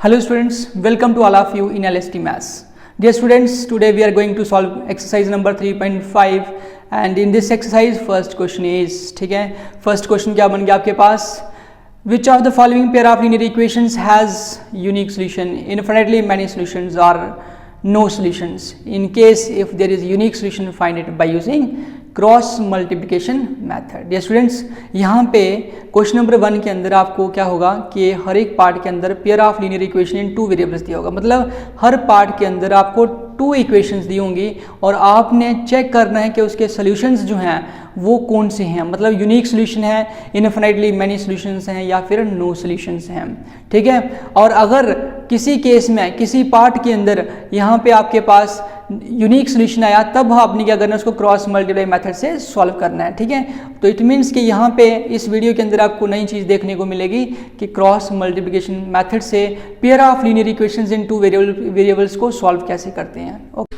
Hello students, welcome to all of you in LST Maths. Dear students, today we are going to solve exercise number 3.5 and in this exercise first question is, ठीक है, first question क्या बन गया आपके पास? Which of the following pair of linear equations has unique solution? Infinitely many solutions or no solutions. In case if there is unique solution, find it by using cross multiplication method. Dear students, यहाँ पे question number 1 के अंदर आपको क्या होगा कि हर एक part के अंदर pair of linear equation in 2 variables दिया होगा। मतलब हर पार्ट के अंदर आपको 2 इक्वेशंस दी होंगी और आपने चेक करना है कि उसके सॉल्यूशंस जो हैं वो कौन से हैं। मतलब यूनिक सोल्यूशन है, इनफिनिटली मैनी सॉल्यूशंस हैं या फिर नो सॉल्यूशंस हैं। ठीक है, और अगर किसी केस में किसी पार्ट के अंदर यहाँ पे आपके पास यूनिक सोल्यूशन आया तब आपने क्या करना है, उसको क्रॉस मल्टीप्लाई मेथड से सॉल्व करना है। ठीक है, तो इट मीन्स कि यहाँ पे इस वीडियो के अंदर आपको नई चीज़ देखने को मिलेगी कि क्रॉस मल्टीप्लिकेशन मेथड से pair of linear equations in 2 variables को सॉल्व कैसे करते हैं। ओके,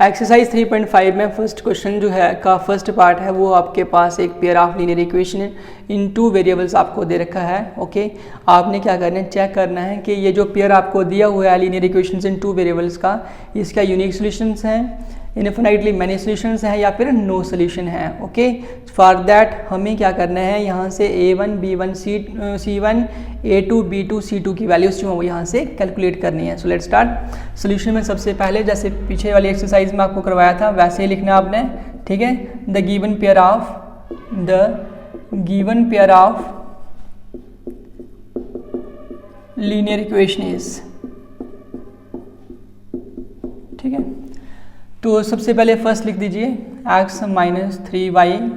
एक्सरसाइज 3.5 में फर्स्ट क्वेश्चन जो है का फर्स्ट पार्ट है वो आपके पास एक pair of linear equation in 2 variables आपको दे रखा है। ओके, आपने क्या करना है, चेक करना है कि ये जो पेयर आपको दिया हुआ है लीनियर इक्वेशंस इन 2 वेरिएबल्स का, इसका यूनिक सॉल्यूशंस हैं, इनफिनिटली मैनी सॉल्यूशंस हैं या फिर नो सॉल्यूशन है। ओके, फॉर दैट हमें क्या करना है, यहाँ से a1 b1 c1 a2 b2 c2 की वैल्यूज जो है वो यहाँ से कैलकुलेट करनी है। सो लेट्स स्टार्ट। सॉल्यूशन में सबसे पहले जैसे पीछे वाली एक्सरसाइज में आपको करवाया था वैसे ही लिखना आपने। ठीक है, the given pair of linear equation is, ठीक है, तो सबसे पहले फर्स्ट लिख दीजिए x minus 3y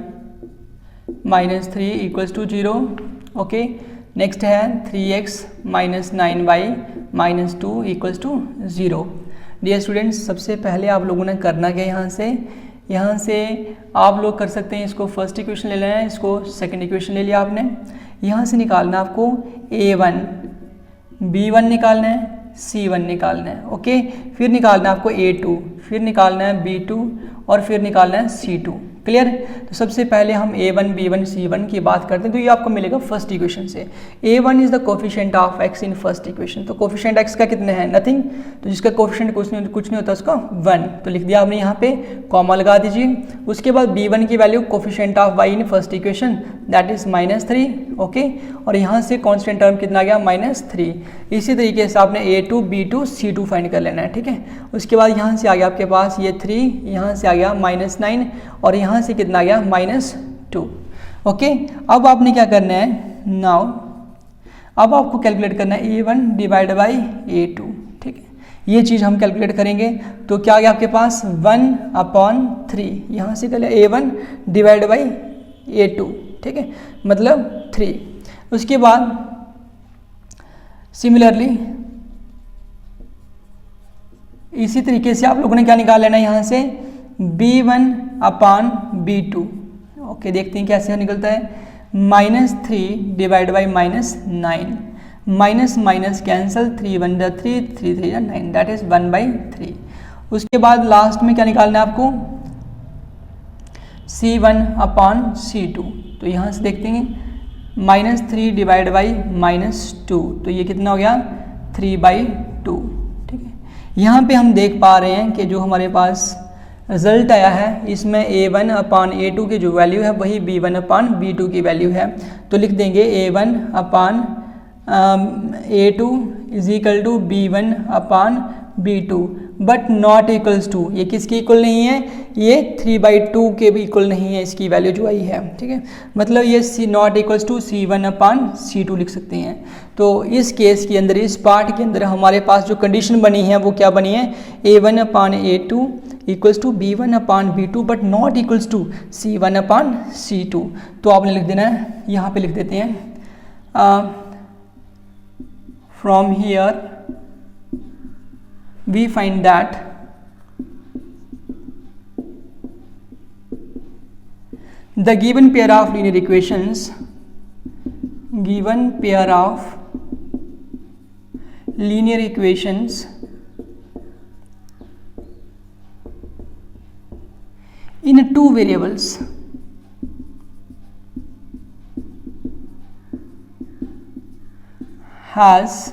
minus 3 equals to 0। Okay, next है 3x minus 9y minus 2 equals to 0। Dear students, सबसे पहले आप लोगों ने करना क्या, यहाँ से आप लोग कर सकते हैं, इसको फर्स्ट इक्वेशन ले लेना है, इसको सेकंड इक्वेशन ले लिया आपने। यहाँ से निकालना आपको a1 b1 निकालना है, c1 निकालना है। ओके, फिर निकालना है आपको a2, फिर निकालना है b2 और फिर निकालना है c2। क्लियर? तो सबसे पहले हम a1 b1 c1 की बात करते हैं तो ये आपको मिलेगा फर्स्ट इक्वेशन से। a1 is the coefficient of x in first equation. तो कोफिशिएंट x का कितने हैं, नथिंग, तो जिसका कोफिशिएंट कुछ नहीं होता उसका 1, तो लिख दिया आपने यहाँ पे, कॉमा लगा दीजिए। उसके बाद b1 की value coefficient of y in first equation that is -3। Okay, और यहाँ से कॉन्स्टेंट टर्म कितना आ गया, -3। इसी तरीके से आपने a2 b2 c2 फाइंड कर लेना है। ठीक है, उसके बाद यहाँ से आ गया आपके पास ये 3, यहाँ से आ गया -9 और यहाँ से कितना आ गया, -2। ओके, अब आपने क्या करना है, नाउ अब आपको कैलकुलेट करना है a1 डिवाइड बाई a2। ठीक है, ये चीज़ हम कैलकुलेट करेंगे तो क्या आ गया आपके पास 1/3। यहाँ से कर लिया a1 डिवाइड बाई a2। ठीक है, मतलब 3। उसके बाद सिमिलरली इसी तरीके से आप लोगों ने क्या निकाल लेना है, यहाँ से b1/b2। ओके, देखते हैं कैसे निकलता है, -3 divide by -9, minus minus cancel, 3 1 3 3 3 9, that is 1/3। उसके बाद लास्ट में क्या निकालना है आपको, c1/c2। तो यहाँ से देखते हैं -3 डिवाइड बाई -2, तो ये कितना हो गया, 3/2। ठीक है, यहाँ पे हम देख पा रहे हैं कि जो हमारे पास रिजल्ट आया है इसमें a1/a2 की जो वैल्यू है वही b1/b2 की वैल्यू है। तो लिख देंगे a1/a2 is equal to b1/b2 but not equals to, ये किसकी इक्वल नहीं है, ये 3/2 के भी इक्वल नहीं है इसकी वैल्यू जो आई है। ठीक है, मतलब ये नॉट इक्वल्स टू c1/c2 लिख सकते हैं। तो इस केस के अंदर, इस पार्ट के अंदर हमारे पास जो कंडीशन बनी है वो क्या बनी है, a1/a2 equals to b1/b2 but not equals to c1/c2। तो आपने लिख देना है, यहाँ पे लिख देते हैं from here we find that the given pair of linear equations in 2 variables has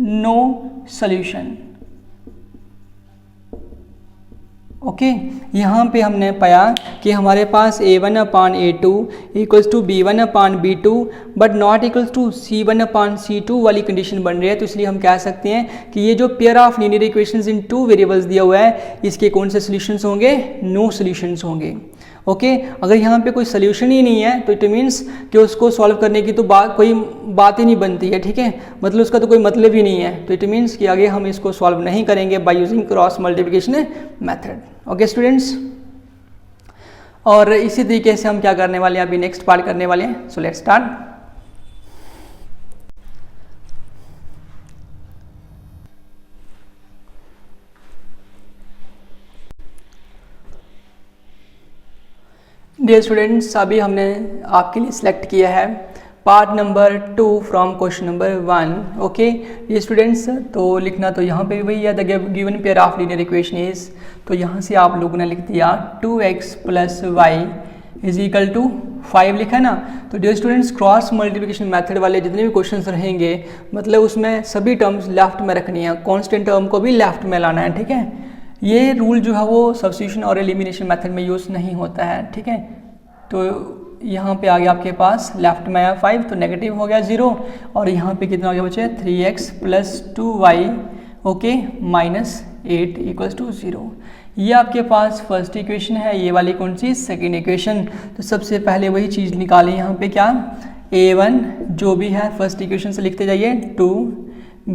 no solution. Okay, यहाँ पे हमने पाया कि हमारे पास a1/a2 equals to b1/b2 but not equals to c1/c2 वाली कंडीशन बन रही है। तो इसलिए हम कह सकते हैं कि ये जो pair of linear equations in two variables दिया हुआ है, इसके कौन से सॉल्यूशंस होंगे? नो सॉल्यूशंस होंगे। ओके, अगर यहाँ पे कोई सोल्यूशन ही नहीं है तो इट मीन्स कि उसको सॉल्व करने की तो कोई बात ही नहीं बनती है। ठीक है, मतलब उसका तो कोई मतलब ही नहीं है। तो इट मीन्स कि आगे हम इसको सॉल्व नहीं करेंगे bye using cross multiplication method. Okay students, और इसी तरीके से हम क्या करने वाले हैं, अभी नेक्स्ट पार्ट करने वाले हैं। So let's start. Dear students, अभी हमने आपके लिए सिलेक्ट किया है part number 2 from question number 1। Okay dear students, तो लिखना तो यहाँ पे भी वही है, the given pair of linear equation is, तो यहाँ से आप लोगों ने लिख दिया 2x + y is equal to 5 लिखा है ना। तो dear students, cross multiplication method वाले जितने भी क्वेश्चंस रहेंगे, मतलब उसमें सभी टर्म्स लेफ्ट में रखनी है, कांस्टेंट टर्म को भी लेफ्ट में लाना है। ठीक है, ये रूल जो है वो सब्स्टिट्यूशन और एलिमिनेशन मेथड में यूज़ नहीं होता है। ठीक है, तो यहाँ पे आ गया आपके पास लेफ्ट में आया 5, तो नेगेटिव हो गया 0, और यहाँ पे कितना हो गया बच्चे? 3x + 2y okay -8 equals to 0। ये आपके पास फर्स्ट इक्वेशन है, ये वाली कौन सी? Second equation. तो सबसे पहले वही चीज़ निकाली यहाँ पे, क्या? a1 जो भी है फर्स्ट इक्वेशन से लिखते जाइए 2,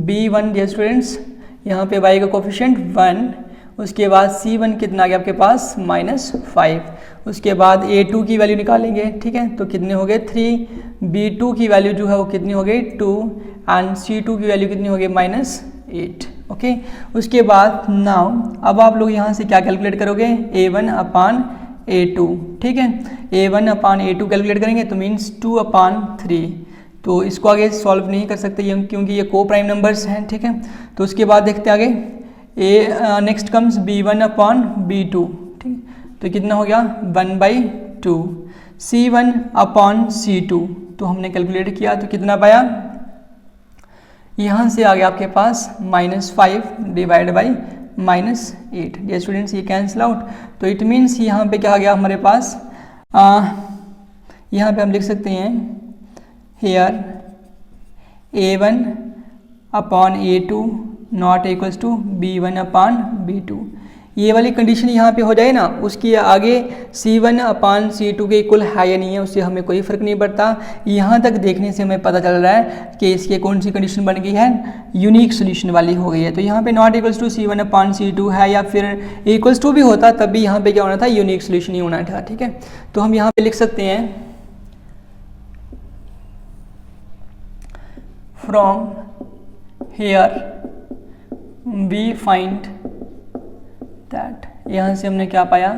b1 डियर स्टूडेंट्स यहाँ पे y का कोफिशिएंट 1, उसके बाद c1 कितना आ गया आपके पास? -5, उसके बाद a2 की वैल्यू निकालेंगे। ठीक है, तो कितने हो गए? 3, b2 की वैल्यू जो है वो कितनी हो गई? 2, एंड c2 की वैल्यू कितनी हो गई? -8। ओके, उसके बाद नाउ अब आप लोग यहाँ से क्या कैलकुलेट करोगे? a1/a2। ठीक है, a1/a2 कैलकुलेट करेंगे तो मीन्स 2/3। तो इसको आगे सॉल्व नहीं कर सकते क्योंकि ये को प्राइम नंबर्स हैं। ठीक है, तो उसके बाद देखते आगे नेक्स्ट कम्स b1/b2। ठीक, तो कितना हो गया? 1/2, c1/c2 तो हमने कैलकुलेट किया तो कितना पाया? यहाँ से आ गया आपके पास -5 डिवाइड बाई -8। डियर स्टूडेंट्स, ये कैंसिल आउट, तो इट मीन्स यहाँ पे क्या आ गया हमारे पास? यहाँ पे हम लिख सकते हैं hair a1/a2 not equals to b1/b2। ये वाली कंडीशन यहाँ पे हो जाए ना, उसकी आगे c1/c2 के इक्वल है या नहीं है उससे हमें कोई फ़र्क नहीं पड़ता। यहाँ तक देखने से हमें पता चल रहा है कि इसकी कौन सी कंडीशन बन गई है? यूनिक सोल्यूशन वाली हो गई है। तो यहाँ पे नॉट इक्वल्स टू c1/c2 है, या फिर इक्वल्स टू भी होता तब भी यहाँ पे क्या होना था? यूनिक सोल्यूशन ही होना था। ठीक है, तो हम यहाँ पे लिख सकते हैं from here we find that, यहाँ से हमने क्या पाया?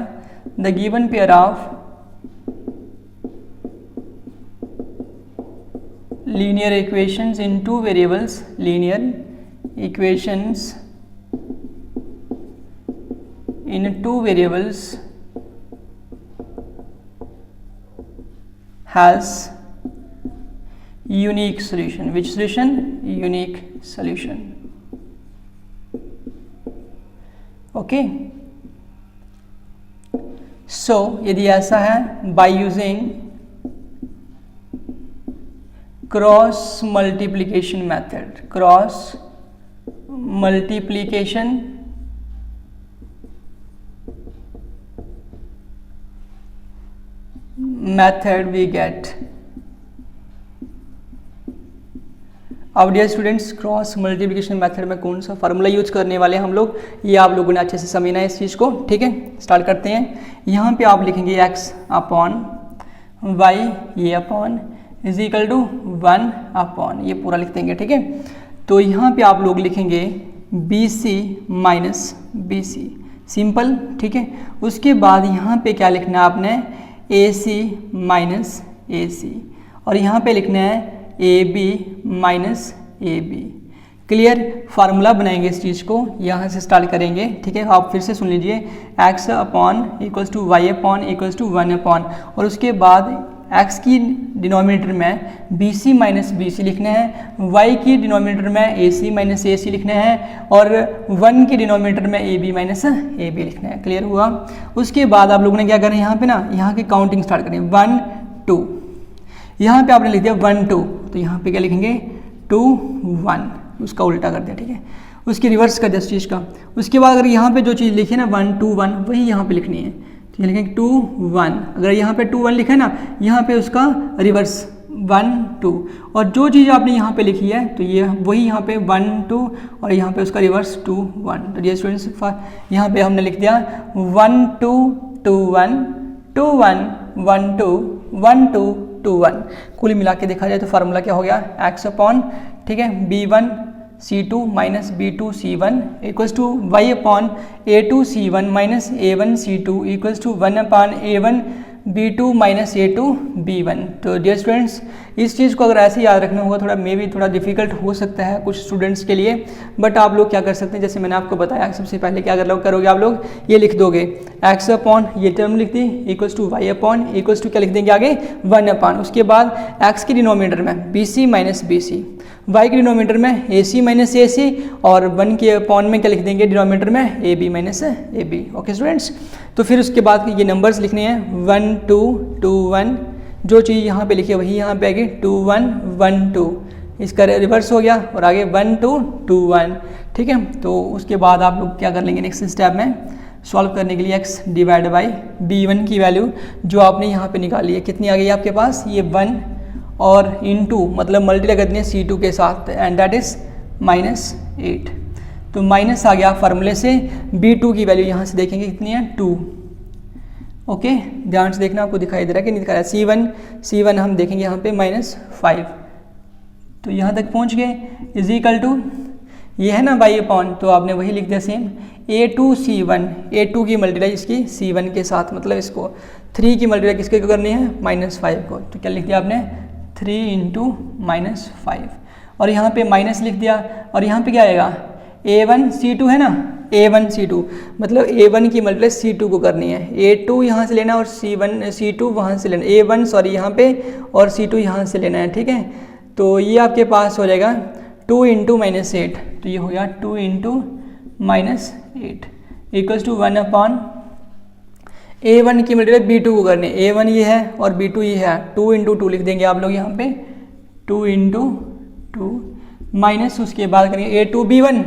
The given pair of linear equations in two variables, linear equations in two variables has unique solution. Which solution? Unique solution. Okay, so यदि ऐसा है by using cross multiplication method, cross multiplication method we get. अब dear students, cross multiplication method में कौन सा formula use करने वाले हैं हम लोग, ये आप लोगों ने अच्छे से समझना है इस चीज़ को। ठीक है, स्टार्ट करते हैं। यहाँ पे आप लिखेंगे x/y, ये अपॉन इज इक्वल टू 1/, ये पूरा लिख देंगे। ठीक है, तो यहाँ पे आप लोग लिखेंगे BC माइनस BC, सिंपल। ठीक है, उसके बाद यहाँ पे क्या लिखना है आपने? AC माइनस AC, और यहाँ पे लिखना है AB minus AB। Clear? Formula बनाएंगे इस चीज़ को, यहाँ से स्टार्ट करेंगे। ठीक है, आप फिर से सुन लीजिए x/y/1/, और उसके बाद x की डिनोमिनेटर में BC माइनस BC लिखने हैं, y की डिनोमिनेटर में AC माइनस AC लिखने हैं और 1 की डिनोमिनेटर में AB माइनस AB लिखने हैं। क्लियर हुआ? उसके बाद आप लोगों ने क्या करना है, यहाँ पे ना यहाँ की काउंटिंग स्टार्ट करनी है 1 2, यहाँ पे आपने लिख दिया 1 2, तो यहाँ पे क्या लिखेंगे 2 1, उसका उल्टा कर दिया, ठीक है, उसकी रिवर्स कर दिया इस चीज़ का। उसके बाद अगर यहाँ पे जो चीज़ लिखी है ना 1 2 1, वही यहाँ पे लिखनी है, तो ये लिखेंगे 2 1। अगर यहाँ पे 2 1 लिखा है ना, यहाँ पे उसका रिवर्स 1 2, और जो चीज़ आपने यहाँ पे लिखी है तो ये वही यहाँ पे 1 2 और यहाँ पे उसका रिवर्स 2 1। तो ये स्टूडेंट्स यहाँ पे हमने लिख दिया 1 2 2 1 2 1 1 2 1 2 2 1। कुल मिला के देखा जाए तो फार्मूला क्या हो गया, x अपॉन, ठीक है, B1 C2 minus B2 C1 equals to y upon A2 C1 minus A1 C2 equals to 1 upon A1 B2 minus A2 B1। तो डियर स्टूडेंट्स, इस चीज़ को अगर ऐसे याद रखना होगा, थोड़ा मे भी थोड़ा डिफिकल्ट हो सकता है कुछ स्टूडेंट्स के लिए, बट आप लोग क्या कर सकते हैं, जैसे मैंने आपको बताया, सबसे पहले क्या करोगे आप लोग, ये लिख दोगे x अपॉन, ये टर्म लिख दी, equals to y upon, equals to क्या लिख देंगे आगे 1 अपॉन, उसके बाद x की डिनोमिनेटर में BC माइनस BC, y की डिनोमिनेटर में AC माइनस AC और 1 के अपॉन में क्या लिख देंगे डिनोमिनेटर में AB minus AB। Okay students, तो फिर उसके बाद ये नंबर्स लिखने हैं 1 2 2 1, जो चीज़ यहाँ पे लिखी है वही यहाँ पे आएगी 2 1 1 2, इसका रिवर्स हो गया और आगे 1 2 2 1, ठीक है। तो उसके बाद आप लोग क्या कर लेंगे नेक्स्ट स्टेप में, सॉल्व करने के लिए x डिवाइड बाई B1 की वैल्यू जो आपने यहाँ पे निकाली है, कितनी आ गई आपके पास, ये 1 और इनटू मतलब मल्टीप्लाई कर दिए C2 के साथ, एंड दैट इज -8। तो माइनस आ गया फार्मूले से, B2 की वैल्यू यहाँ से देखेंगे कितनी है 2। ओके, ध्यान से देखना, आपको दिखाई दे रहा है कि नहीं दिखा रहा है, C1 हम देखेंगे यहाँ पे -5, तो यहाँ तक पहुँच गए, इज इक्वल टू ये है ना y अपॉन, तो आपने वही लिख दिया सेम A2 C1, A2 की मल्टीप्लाई इसकी C1 के साथ, मतलब इसको 3 की मल्टीप्लाई किसके को करनी है -5 को, तो क्या लिख दिया आपने 3 इंटू -5, और यहाँ पे माइनस लिख दिया, और यहाँ पे क्या आएगा A1 C2 है ना, A1 C2 मतलब A1 की मल्टीप्लाई C2 को करनी है, A2 यहाँ से लेना और C2 वहाँ से लेना, A1 सॉरी यहाँ पे और C2 यहाँ से लेना है, ठीक है। तो ये आपके पास हो जाएगा 2 इंटू -8, तो ये हो गया 2 into -8 equals to 1 upon A1 की मल्टीप्लाई B2 को करनी है, A1 ये है और B2 ये है, 2 इंटू 2 लिख देंगे आप लोग यहाँ पे, 2 इंटू 2 माइनस, उसके बाद करेंगे A2 B1,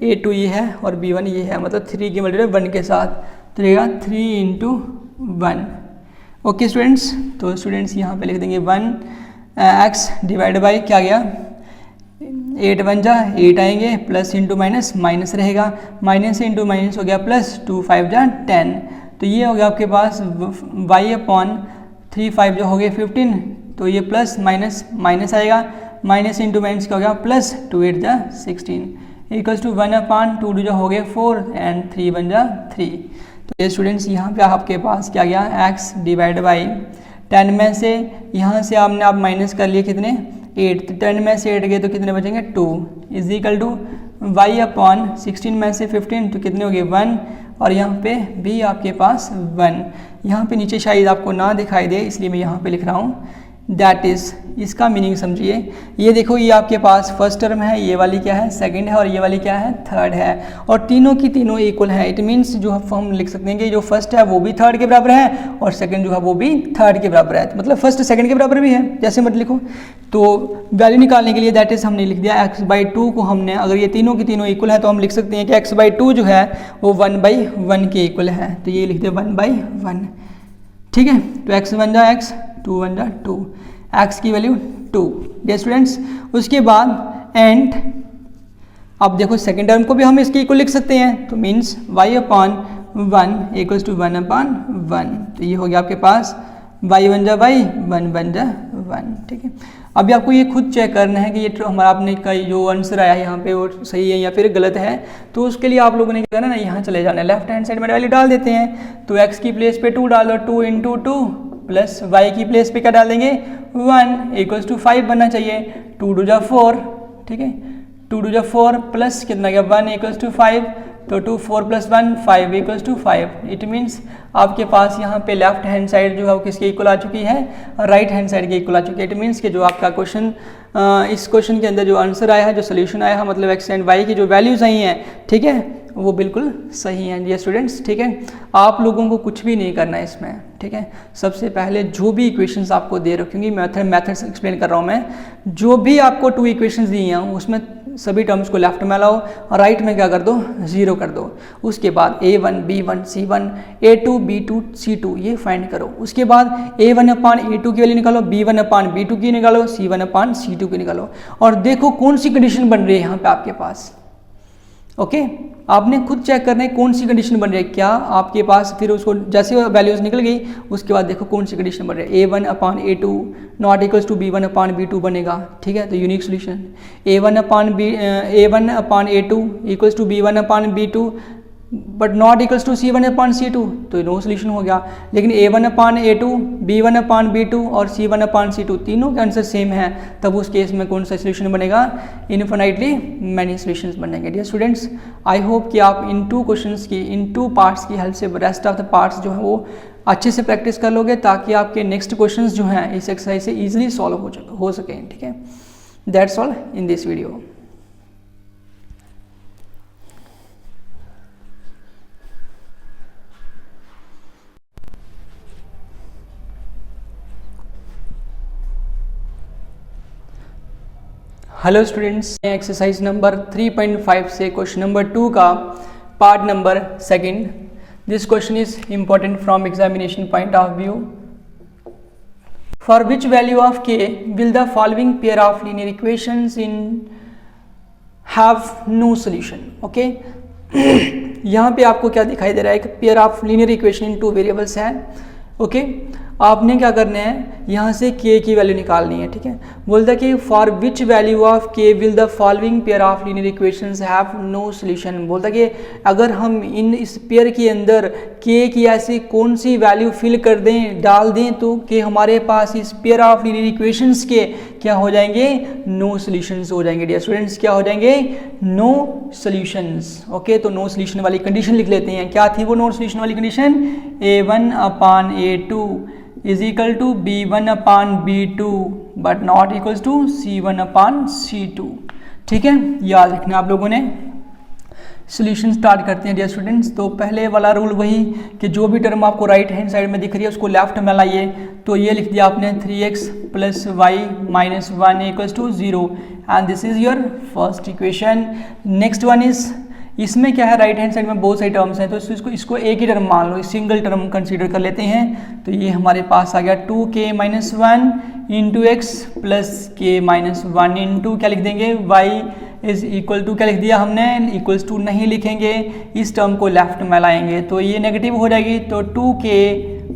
A2 ये है और B1 ये है, मतलब 3 की मल्टीप्लाई 1 के साथ, तो रहेगा 3 इंटू 1। ओके स्टूडेंट्स, तो स्टूडेंट्स यहाँ पे लिख देंगे 1 x डिवाइड बाई क्या गया 8 1 जा 8 आएंगे, प्लस इंटू माइनस माइनस रहेगा, माइनस इंटू माइनस हो गया प्लस, 2 5 जा 10, तो ये हो गया आपके पास y अपॉन 3 5 जो हो गए 15, तो ये प्लस माइनस माइनस आएगा, माइनस इंटू माइनस क्या हो गया प्लस, 2 8 जा 16 इक्वल्स टू 1 अपॉन 2 2 जो हो गए 4 एंड 3 1 जा 3। तो ये स्टूडेंट्स यहाँ पे आपके पास क्या गया x डिवाइड बाई 10 में से यहाँ से आपने आप माइनस कर लिए कितने 8, तो 10 में से 8 गए तो कितने बचेंगे 2 is equal to y upon 16 में से 15 तो कितने हो गए 1, और यहाँ पे भी आपके पास 1, यहाँ पे नीचे शायद आपको ना दिखाई दे इसलिए मैं यहाँ पे लिख रहा हूँ, दैट इज़, इसका मीनिंग समझिए, ये देखो ये आपके पास फर्स्ट टर्म है, ये वाली क्या है सेकंड है और ये वाली क्या है थर्ड है, और तीनों की तीनों इक्वल है, इट मीन्स जो हम लिख सकते हैं कि जो फर्स्ट है वो भी थर्ड के बराबर है और सेकंड जो है वो भी थर्ड के बराबर है, तो मतलब फर्स्ट सेकंड के बराबर भी है, जैसे मत लिखो। तो वैल्यू निकालने के लिए दैट इज़ हमने लिख दिया x/2 को हमने, अगर ये तीनों की तीनों इक्वल है तो हम लिख सकते हैं कि x/2 जो है वो 1/1 के इक्वल है, तो ये लिख दिया 1/1, ठीक है। तो x1 जा x 2 1 जा 2, x की वैल्यू 2। डियर स्टूडेंट्स, उसके बाद एंड अब देखो सेकेंड टर्म को भी हम इसके इक्वल लिख सकते हैं, तो means y upon 1 equals to 1 upon 1, तो ये हो गया आपके पास y 1 जा y 1 1 जा 1, ठीक है। अभी आपको ये खुद चेक करना है कि ये हमारा आपने का जो आंसर आया है यहाँ पे वो सही है या फिर गलत है, तो उसके लिए आप लोगों ने क्या करना है, यहाँ चले जाना है, लेफ्ट हैंड साइड में वैल्यू डाल देते हैं, तो x की प्लेस पे 2 डाल दो, 2 इंटू 2 प्लस y की प्लेस पे क्या डाल देंगे 1 इक्वल्स टू 5 बनना चाहिए, 2 2 जा 4, ठीक है, 2 2 जा 4 प्लस कितना गया 1 इक्वल्स टू 5, तो 2 4 + 1 5 = 5। इट मीन्स आपके पास यहाँ पे लेफ्ट हैंड साइड जो है वो किसके इक्वल आ चुकी है, राइट हैंड साइड के इक्वल आ चुकी है। इट मीन्स कि जो आपका क्वेश्चन इस क्वेश्चन के अंदर जो आंसर आया है, जो सोल्यूशन आया है, मतलब एक्स एंड वाई की जो वैल्यूज आई हैं, ठीक है, वो बिल्कुल सही हैं डियर स्टूडेंट्स। ठीक है, आप लोगों को कुछ भी नहीं करना है इसमें। ठीक है, सबसे पहले जो भी इक्वेशंस आपको दे रखी होंगी, मेथड्स एक्सप्लेन कर रहा हूँ मैं, जो भी आपको 2 इक्वेशंस दी हैं उसमें सभी टर्म्स को लेफ्ट में लाओ और राइट में क्या कर दो, 0 कर दो। उसके बाद a1 b1 c1 a2 b2 c2 ये फाइंड करो। उसके बाद a1/a2 की वैल्यू निकालो, b1/b2 की निकालो, c1/c2 की निकालो और देखो कौन सी कंडीशन बन रही है यहाँ पे आपके पास। ओके, आपने खुद चेक करना है कौन सी कंडीशन बन रही है, क्या आपके पास फिर उसको जैसे वैल्यूज निकल गई उसके बाद देखो कौन सी कंडीशन बन रही है। a1/a2 not equals to b1/b2 बनेगा। ठीक है, तो unique solution a1/a2 equals to b1/b2 but not equals to c1/c2, तो नो सोल्यूशन हो गया। लेकिन a1/a2 b1/b2 और c1/c2 तीनों के आंसर सेम है, तब उस केस में कौन सा सोल्यूशन बनेगा, इनफिनाइटली मैनी सोल्यूशंस बनेंगे। डियर स्टूडेंट्स, आई होप कि आप इन 2 क्वेश्चंस की, इन 2 पार्ट्स की हेल्प से रेस्ट ऑफ द पार्ट्स जो है वो अच्छे से प्रैक्टिस कर लोगे, ताकि आपके नेक्स्ट क्वेश्चंस जो हैं इस एक्सरसाइज से ईजिली सॉल्व हो सकें। ठीक है, that's all in this video. Hello students, exercise number 3.5 से क्वेश्चन नंबर 2 का part number 2। This question is important from examination point of view. For which value of k will the following pair of linear equations in have no solution. Okay, यहाँ पे आपको क्या दिखाई दे रहा है, एक pair of linear equation in 2 variables है। ओके, आपने क्या करना है, यहाँ से k की वैल्यू निकालनी है। ठीक है, बोलता है कि for which value of k will the following pair of linear equations have no solution. बोलता है कि अगर हम इस पेयर के अंदर k की ऐसी कौन सी वैल्यू फिल कर दें, डाल दें, तो कि हमारे पास इस पेयर ऑफ लीनियर इक्वेशंस के क्या हो जाएंगे, नो सोल्यूशंस हो जाएंगे। डियर स्टूडेंट्स, क्या हो जाएंगे, नो सोल्यूशंस। ओके, तो नो सोल्यूशन वाली कंडीशन लिख लेते हैं। क्या थी वो नो सोल्यूशन वाली condition, a1/a2 is equal to b1/b2 but not equals to c1/c2। ठीक है, याद रखना आप लोगों ने। सोल्यूशन स्टार्ट करते हैं डियर स्टूडेंट्स। तो पहले वाला रूल वही कि जो भी टर्म आपको राइट हैंड साइड में दिख रही है उसको लेफ्ट में लाइए। तो ये लिख दिया आपने 3x + y - 1 = 0 and this is your first equation. Next one is, इसमें क्या है, राइट हैंड साइड में बहुत सारी टर्म्स हैं, तो इसको एक ही टर्म मान लो, सिंगल टर्म कंसीडर कर लेते हैं। तो ये हमारे पास आ गया 2k - 1 × x + k - 1 × क्या लिख देंगे, y इज इक्वल टू, क्या लिख दिया हमने, इक्वल्स टू नहीं लिखेंगे, इस टर्म को लेफ्ट में लाएंगे तो ये नेगेटिव हो जाएगी। तो 2k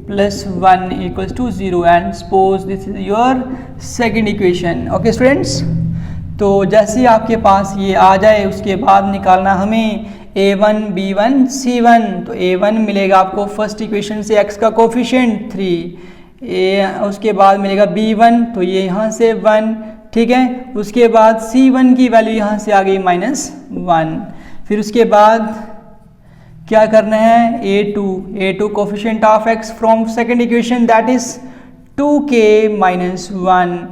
+ 1 = 0 and suppose this is your second equation. Okay students, तो जैसे ही आपके पास ये आ जाए उसके बाद निकालना हमें a1 b1 c1। तो a1 मिलेगा आपको फर्स्ट इक्वेशन से x का कोफिशिएंट 3, उसके बाद मिलेगा b1, तो ये यहाँ से 1। ठीक है, उसके बाद c1 की वैल्यू यहाँ से आ गई -1। फिर उसके बाद क्या करना है, a2 coefficient of x from second equation that is 2k - 1,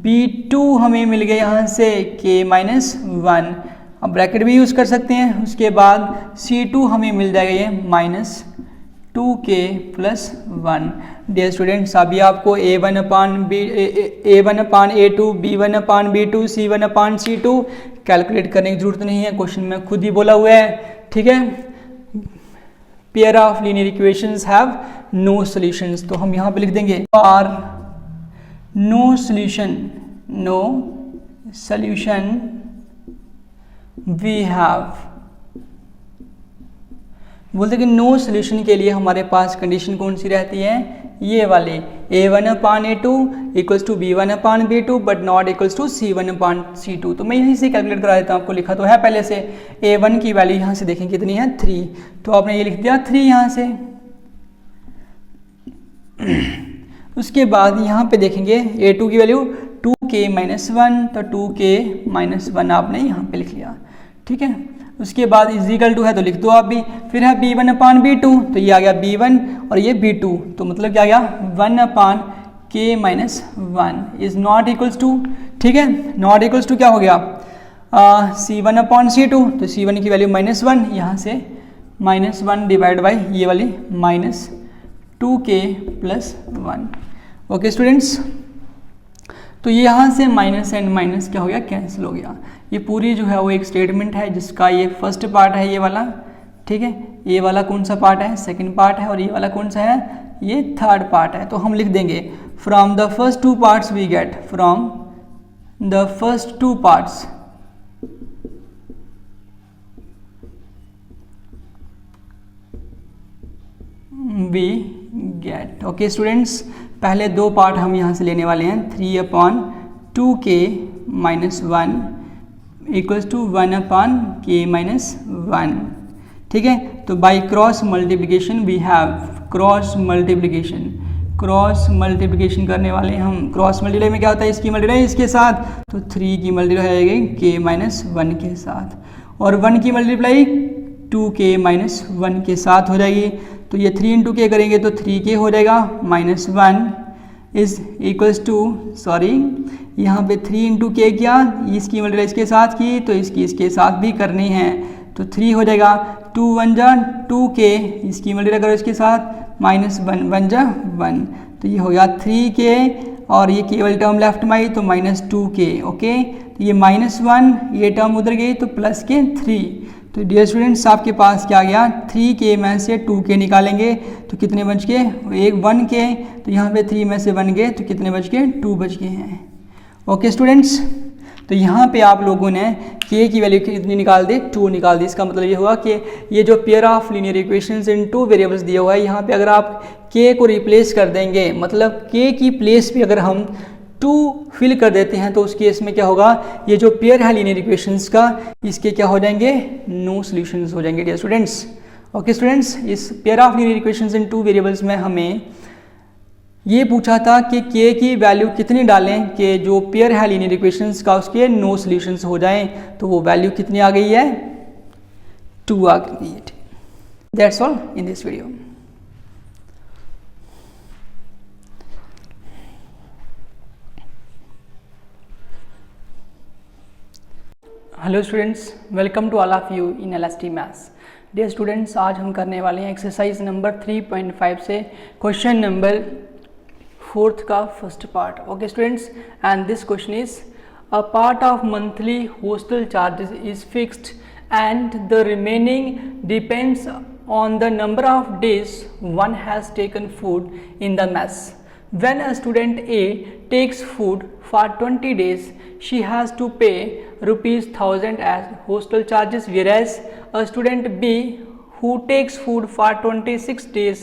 b2 हमें मिल गया यहाँ से k - 1, अब ब्रैकेट भी यूज़ कर सकते हैं। उसके बाद c2 हमें मिल जाएगा ये -2k + 1। डियर स्टूडेंट्स, अभी आपको a1/a2 b1/b2 c1/c2 कैलकुलेट करने की जरूरत नहीं है, क्वेश्चन में खुद ही बोला हुआ है। ठीक है, pair of linear equations have no solutions, तो हम यहाँ पे लिख देंगे are no solution we have. बोलते कि नो सॉल्यूशन के लिए हमारे पास कंडीशन कौन सी रहती है, ये वाले a1/a2 = b1/b2 but not equals to c1/c2। तो मैं यहीं से कैलकुलेट करा देता हूँ, आपको लिखा तो है पहले से। a1 की वैल्यू यहाँ से देखें कितनी है, 3, तो आपने ये लिख दिया 3 यहाँ से। उसके बाद यहाँ पे देखेंगे a2 की वैल्यू 2k - 1, तो 2k - 1 आपने यहाँ पे लिख लिया। ठीक है, उसके बाद इजिकल टू है तो लिख दो आप भी, फिर है b1 अपान b2, तो ये आ गया b1 और ये b2, तो मतलब क्या आ गया 1 upon k minus 1 is not equals to, ठीक है, नॉट इक्वल्स टू क्या हो गया c1 अपॉन c2, तो c1 की वैल्यू -1, यहाँ से -1 डिवाइड बाई ये वाली -2k + 1। ओके स्टूडेंट्स, तो ये यहाँ से माइनस एंड माइनस क्या हो गया, कैंसिल हो गया। ये पूरी जो है वो एक स्टेटमेंट है जिसका ये फर्स्ट पार्ट है ये वाला, ठीक है, ये वाला कौन सा पार्ट है, सेकंड पार्ट है, और ये वाला कौन सा है, ये थर्ड पार्ट है। तो हम लिख देंगे from the first two parts we get, from the first two parts we get. Okay students, पहले दो पार्ट हम यहाँ से लेने वाले हैं, 3 upon 2k minus 1 equals to 1 upon k minus 1, ठीक है। तो by cross multiplication we have, cross multiplication करने वाले हम। क्रॉस मल्टीप्लाई में क्या होता है, इसकी मल्टीप्लाई इसके साथ, तो 3 की मल्टीप्लाई आएगी k माइनस 1 के साथ, और 1 की मल्टीप्लाई 2k माइनस 1 के साथ हो जाएगी। तो ये 3 इंटू के करेंगे तो 3k हो जाएगा, -1 इज इक्वल्स टू, सॉरी यहाँ पे 3 इंटू के किया, इसकी मल्टीप्लाई इसके साथ की तो इसकी इसके साथ भी करनी है, तो 3 हो जाएगा, 2 1 जा 2k, इसकी मल्टीप्लाई करो इसके साथ, -1 1 जा 1, तो ये हो गया 3k, और ये केवल टर्म लेफ्ट में आई तो -2k। ओके, तो ये -1 ये टर्म उधर गई तो प्लस के 3। तो डियर स्टूडेंट्स, आपके पास क्या आ गया, 3k में से 2k निकालेंगे तो कितने बच के, एक 1k, तो यहाँ पे 3 में से 1 गए तो कितने बच के, 2 बच गए हैं। ओके स्टूडेंट्स, तो यहाँ पे आप लोगों ने k की वैल्यू कितनी निकाल दी, 2 निकाल दी। इसका मतलब ये हुआ कि ये जो pair of linear equations in 2 variables दिया हुआ है, यहाँ पे अगर आप k को रिप्लेस कर देंगे, मतलब k की प्लेस पे अगर हम 2 फिल कर देते हैं, तो उस केस में क्या होगा, ये जो पेयर है लीनियर इक्वेशंस का, इसके क्या हो जाएंगे, नो सॉल्यूशंस हो जाएंगे डियर स्टूडेंट्स। ओके स्टूडेंट्स, इस pair of linear equations in 2 variables में हमें ये पूछा था कि k की वैल्यू कितनी डालें कि जो पेयर है लीनियर इक्वेशंस का उसके नो सॉल्यूशंस हो जाएं, तो वो वैल्यू कितनी आ गई है, 2 आ गई है। That's all in this video. Hello students, welcome to all of you in LST maths. Dear students, आज हम करने वाले हैं एक्सरसाइज नंबर 3.5 से क्वेश्चन नंबर 4 का first part. Okay students, and this question is a part of monthly hostel charges is fixed and the remaining depends on the number of days one has taken food in the mess. When a student A takes food for 20 days, she has to pay rupees 1000 as hostel charges, whereas a student B who takes food for 26 days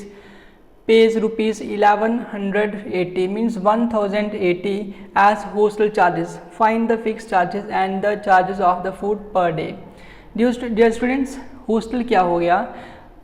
pays rupees 1180, means 1080 as hostel charges. Find the fixed charges and the charges of the food per day. Dear students, hostel क्या हो गया,